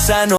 sa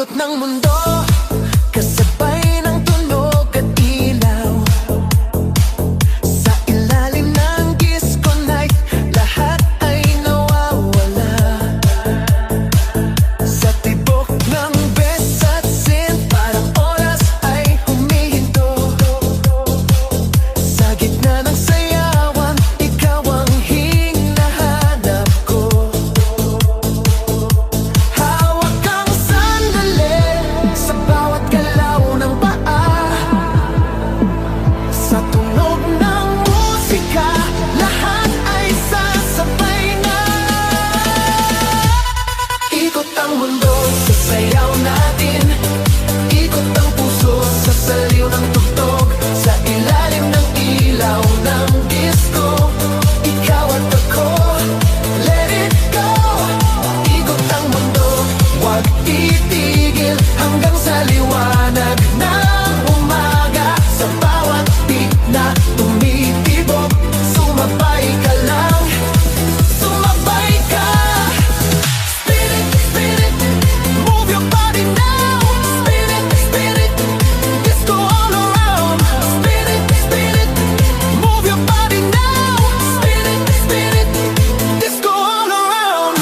Ikot ng mundo, kasabay ng tunog at ilaw. Sa ilalim ng disco night, lahat ay nawawala. Sa tibok ng bes at sin, parang oras ay humihinto. Sa gitna ng sayawan, ikaw ang hinahanap ko. Hawak kang sandali sa bawat galaw ng paa. Sa tunog ng musika, lahat ay sasabay na. Ikot ang mundo sa sayaw natin. Ikot ang puso sa saliw ng tugtog. Sa ilalim ng ilaw ng disco, ikaw at ako, let it go. Ikot ang mundo, huwag titigil hanggang sa liwanag ng umaga. Sa bawat beat na tumitibok, sumabay ka lang, sumabay ka. Spin it, move your body now. Spin it, disco all around. Spin it, move your body now. Spin it, disco all around.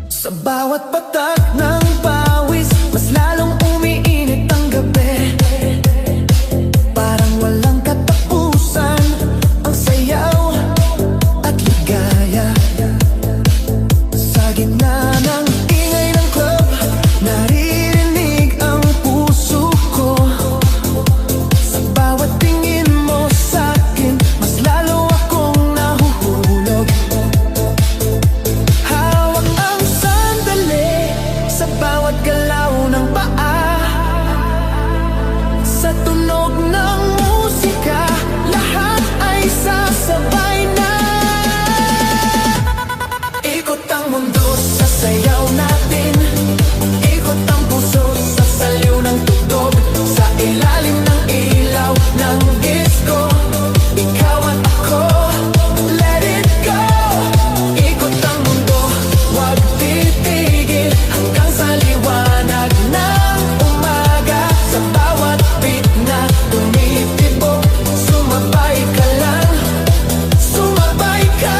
Sa bawat patak ng pawis, mas lalong umiinit ang gabi. Parang walang katapusan ang sayaw at ligaya. Sa gitna ng ingay ng club, naririnig ang puso ko. Sa bawat tingin mo sa'kin, mas lalo akong nahuhulog. Hawak ang sandali sa bawat galaw ng paa. Sa tunog ng musika, lahat ay sasabay na. Ikot ang mundo sa sayaw natin. Ikot ang puso sa saliw ng tugtog. Sa ilalim ng ilaw ng disco, ikaw at ako, let it go. Ikot ang mundo, huwag titigil hanggang sa liwanag ng umaga. Sa bawat beat na tumitibok, sumabay ka lang, sumabay ka.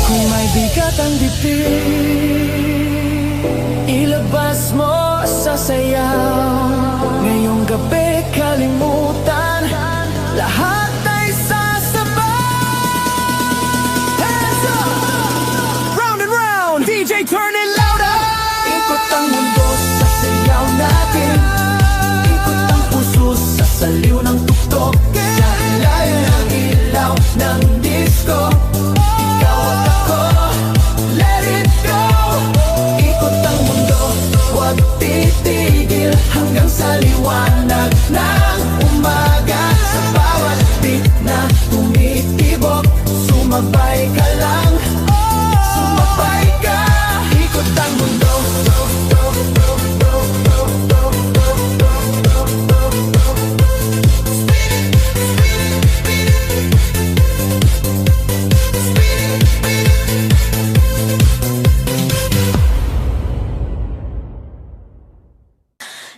Kung may bigat ang dibdib, ilabas mo sa sayaw. Ngayong gabi kalimutan, lahat ay sasabay. Hands up! Round and round, DJ turn it louder. Ikot ang mundo sa sayaw natin. Ikot ang puso sa saliw ng tugtog. Sa ilalim ng ilaw ng disco, ikaw at ako, let it go. Ikot ang mundo, huwag titigil hanggang sa liwanag ng umaga. Sa bawat beat na tumitibok, sumabay ka lang, sumabay ka. Ikot ang mundo.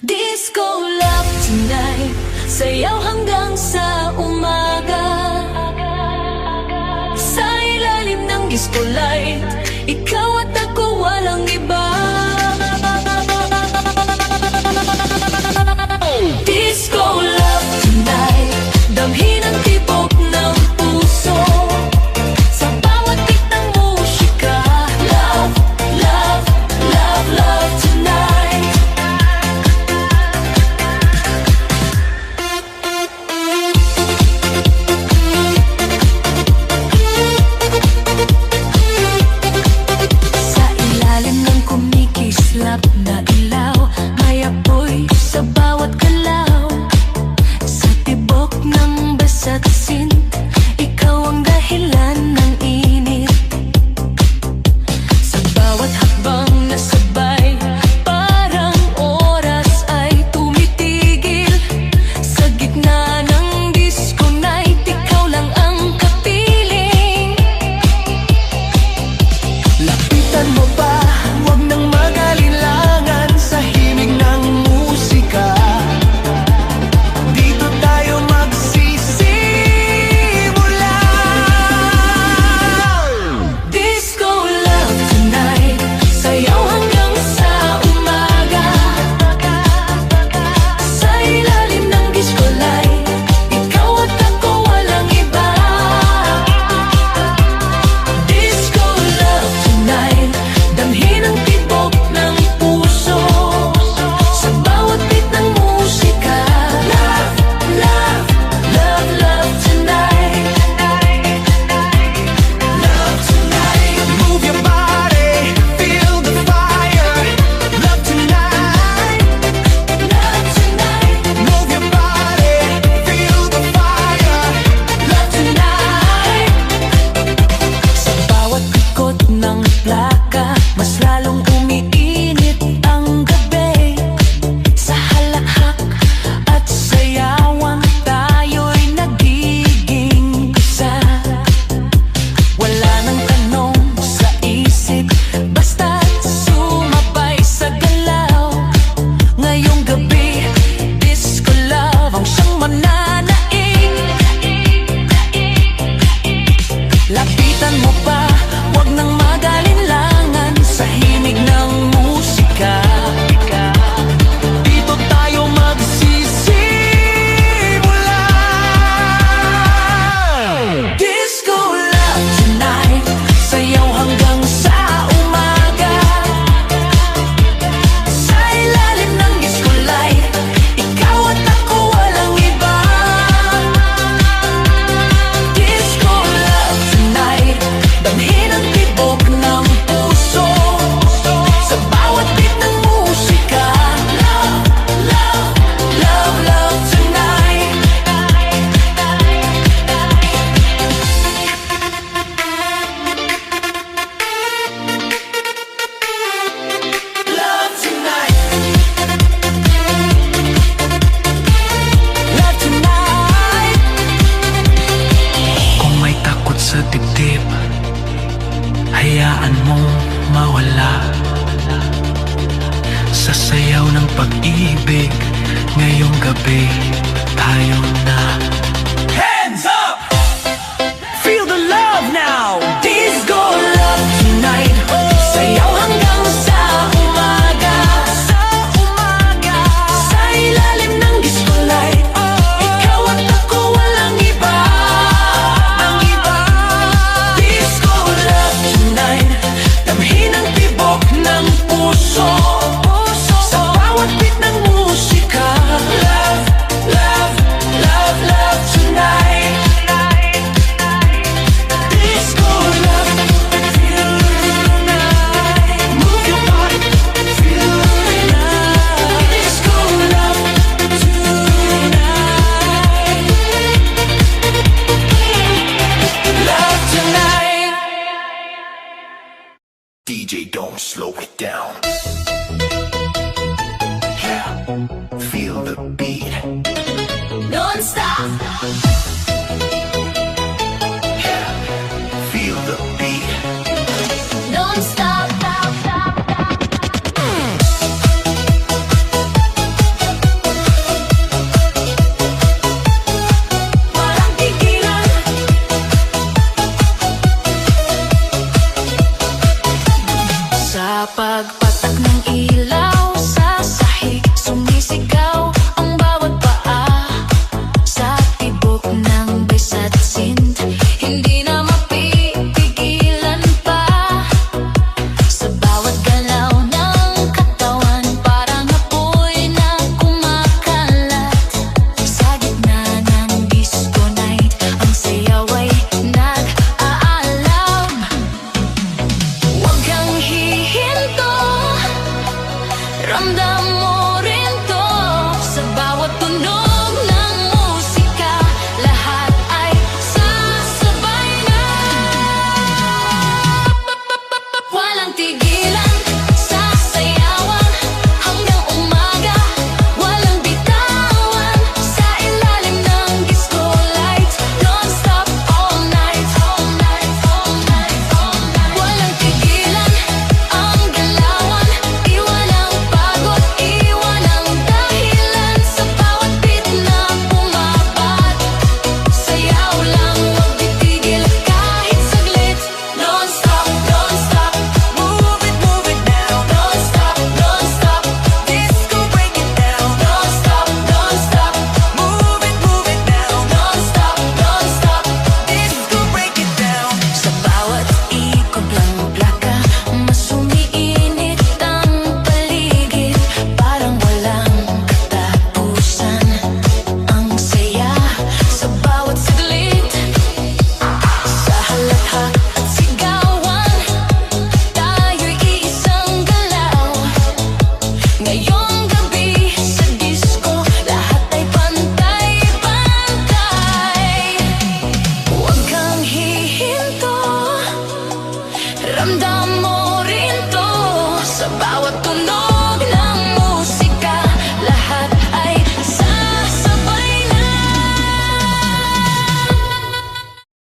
Disco love tonight, sayaw hanggang sa umaga. Sa ilalim ng disco light, ikaw at ako, walang iba. Disco love tonight, damhin ang tibok ng puso. Sa bawat beat ng musika, love, love, love, love tonight. ng pag-ibig. Ngayong gabi, tayo na. Hands up! Feel the love now! Disco love tonight. Sayaw hanggang sa umaga. Sa ilalim ng disco light, ikaw at ako walang iba. Disco love tonight. Damhin ang tibok ng puso sa bawat beat ng musika. Love, love, love, love tonight. Disco love, feel the night. Move your body, feel the night. Disco love tonight. Love tonight. DJ, don't slow it down. Yeah, feel the beat. Non-stop. Yeah, feel the beat. Non-stop. Walang tigilan. Sa pagpatak ng ilaw sa sahig, sumisigaw ang bawat paa. Sa tibok ng bisa't sind, hindi na mapipigilan pa. Sa bawat galaw ng katawan, parang apoy na kumakalat. Sa gitna ng disco night, ang sayaw ay nag-aalam. Huwag kang hihinto, ramdam mo rin to. Sa bawat tunog ng musika, lahat ay sasabay na. Walang tigilan, sasayawan hanggang umaga. Walang bitawan, sa ilalim ng disco lights. Non-stop all night, all night, all night, all night. Walang tigilan, ang galawan. Iwan ang pagod, iwan ang dahilan. Sa bawat beat na pumapat, sayaw lang, huwag titigil kahit saglit. Non-stop, non-stop, move it now. Non-stop, non-stop, disco break it down. Non-stop, non-stop, move it now. Non-stop, non-stop, disco break it down. Sa bawat ikot ng plaka, mas umiinit ang paligid. Parang walang katapusan, ang saya sa bawat saglit. Sa halatha at sigawan, tayo'y iisang galaw. Ngayong gabi sa disco, lahat ay pantay-pantay. Huwag kang hihinto, ramdam